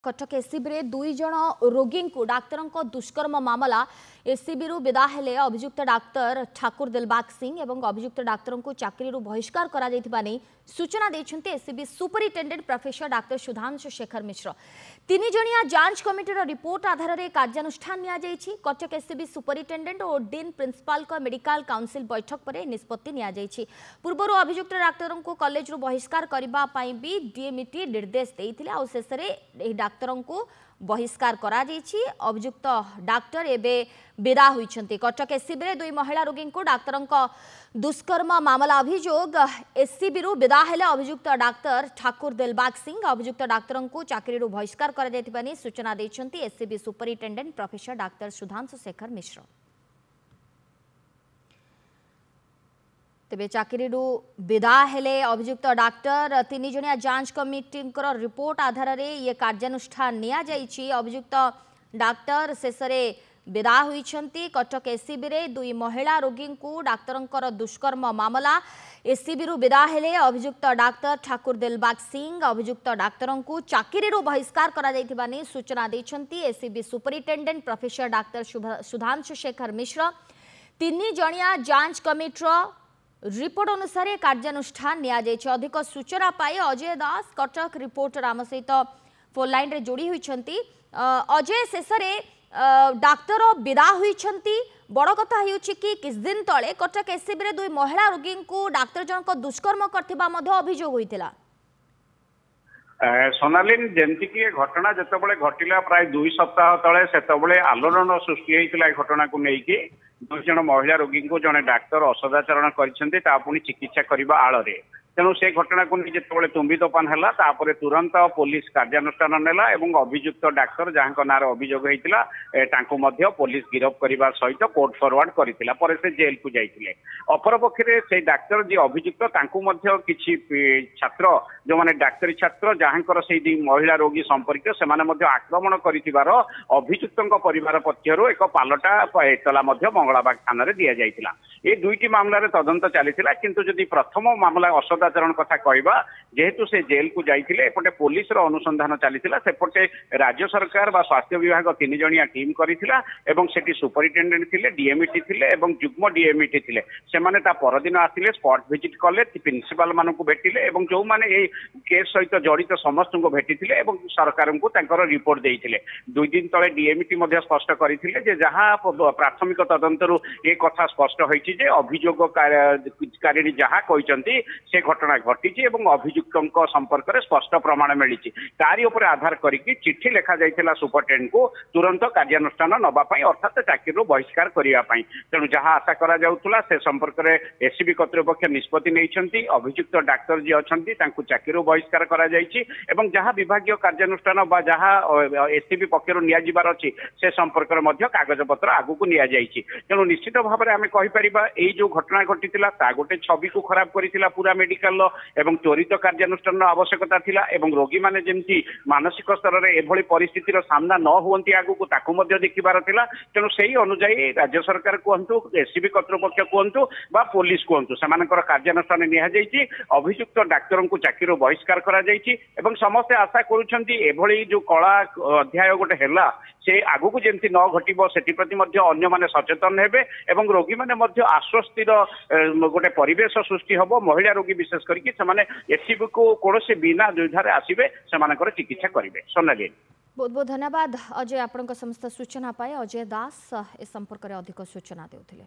Cuttack SCB दुई जन रोगी को डाक्तर दुष्कर्म मामला एससीबी विदा हेले अभियुक्त डाक्तर ठाकुर दिलबाग सिंह और अभियुक्त डाक्तर को चाकरी बहिष्कार करा सूचना देते एससीबी सुपरिटेडेंट प्रोफेसर डाक्तर सुधांशु शेखर मिश्र। तीन जणिया जांच कमिटर रिपोर्ट आधार में कार्यानुष्ठान कटक एससीबी सुपरिटेडेंट और डीन प्रिंसिपाल मेडिकल काउंसिल बैठक पर निष्पत्ति पूर्व अभियुक्त डाक्तर को कॉलेज बहिष्कार करने भी डीएमईटी निर्देश देते और शेष में डाक्तर को बहिष्कार करा जायछि। अभियुक्त डाक्तर एबे विदा होइछन्ति। कटक एससीबी दुई महिला रोगी को डाक्तर दुष्कर्म मामला अभियोग एससीबी विदा हेले अभियुक्त डाक्तर ठाकुर दिलबाग सिंह अभियुक्त डाक्तर को चाकरी बहिष्कार करा जायतिबानी सूचना दैछन्ति एससीबी सुपरिटेडेंट प्रोफेसर डाक्तर सुधांशु शेखर मिश्र। तेबे चाकरी विदा हेले अभियुक्त डाक्तर तीन जणिया जांच कमिटी रिपोर्ट आधार में ये कार्यानुष्ठान निया जायछि। अभियुक्त डाक्तर शेष में विदा होइछन्ति। कटक एससीबी दुई महिला रोगी को डाक्तर दुष्कर्म मामला एससीबी विदा हेले अभियुक्त डाक्तर ठाकुर दिलबाग सिंह अभियुक्त डाक्तर को चाकरी बहिष्कार करा जायतिबानी सूचना दैछन्ति एससीबी सुपरिटेडेंट प्रोफेसर डाक्तर सुधांशु शेखर मिश्र। तीन जणिया जांच कमिटी रिपोर्ट अनुसार कार्यानुष्ठान निया अधिक सूचना पाई अजय दास कटक रिपोर्टर आम सहित फोन लाइन रे जोड़ी होइछन्ति। अजय शेष डाक्तर विदा होइछन्ति बड़ कथा हेउछि कि किछ दिन तले कटक एससीबी दुई महिला रोगी को डाक्तर जनक दुष्कर्म करथिबा मध्ये अभियोग होइतिला। सोनालीन जमती घटना जिते घटला प्राय 2 सप्ताह तले से आलोड़न सृष्टि होता घटना को लेकिन दुई जन महिला रोगी को जड़े डाक्तर असदाचरण कर चिकित्सा करने आड़े तेणु से घटना को नहीं जिते तुम्बी तोफान है तुरंत पुलिस कार्यानुष्ठान नेला एवं अभियुक्त डाक्तर जहाँ ना अभियोग होता पुलिस गिरफ करने सहित कोर्ट फरवर्ड करथिला पर से जेल को जाइए। अपर पक्षे से डाक्तर जी अभियुक्त किसी छात्र जो मैंने डाक्तरी छात्र जहाँ से महिला रोगी संपर्क से आक्रमण कर अभियुक्त परिवार पक्षर एक पालटा एतला मंगलाबाग थाना दि जाइए। ये दुईटी मामलार तदंत चली किंतु जदि प्रथम मामला असदाचरण कथा कहवा जेहेतु से जेल को जाइए एपटे पुलिस अनुसंधान चली सेपटे राज्य सरकार बा स्वास्थ्य विभाग 3 जणिया टीम करथिला एवं सेठी सुपरिटेडेंट थिले डीएमईटी थिले एवं जुग्म डीएमईटी थिले सेमाने ता परदिन आसिले स्पॉट विजिट कले प्रिंसिपल मानन को भेटिले एवं जो माने ए केस सहित जड़ित समस्त को भेटिथिले एवं सरकार को तांकर रिपोर्ट देइथिले। 2 दिन तले डीएमईटी मध्ये स्पष्ट करिथिले जे जहां प्राथमिक तदंतरु ए कथा स्पष्ट होइछि जे अभियोगकारिणी जहां कहिसंती से घटना घटी एवं अभियुक्त संपर्क में स्पष्ट प्रमाण मिली तारी उपर आधार करके चिट्ठी लिखा जाइए सुपरिटेडेंट को तुरंत कार्यानुष्ठान नवाई अर्थात चाकरी बहिष्कार करने तेणु जहां आशा करा जाउतला से संपर्क में एससीबी कर्तृपक्ष निष्पत्ति नहीं अभियुक्त डाक्तर जी अच्छा चाकरी बहिष्कार करा जाइछि एवं जहां विभाग कार्यानुष्ठान बा जहां एससीबी पक्षर नियाजिबार अछि से संपर्क में कागज पत्र आगु निया जाइछि। तेणु निश्चित भाव में आम कहीपर यही जो घटना घटी गोटे छवि को खराब कर पूरा मेडिकल एवं त्वरित कार्यानुष्ठान आवश्यकता थिला एवं रोगी माने जेमती मानसिक स्तर में एभली परिस्थितिर सामना न हुअंती आगु ताकू देखिबार थिला। तेणु सेही अनुसार राज्य सरकार कहतु एससीबी कर्तृपक्ष कहतु बा पुलिस कहतु सेमानकर कार्यानुष्ठान निया जाइछि अभियुक्त डाक्तर को चाकरी बहिष्कार करा जाइछि एवं समस्ते आशा करुछंती एभली जो कला अध्याय गोटे हैला से आगु को जेमती न घटिबो सेति प्रति मध्ये अन्य माने सचेतन हेबे एवं रोगी माने मध्ये आश्वस्तिर गोटे परिवेश सृष्टि हबो। महिला रोगी विशेष करके एससीबी को कौन से बिना दुविधार आसवे से चिकित्सा करेंगे। सोनाली बहुत बहुत धन्यवाद अजय आपण समस्त सूचना पाए। अजय दास ए संपर्क में अधिक सूचना देउथिले।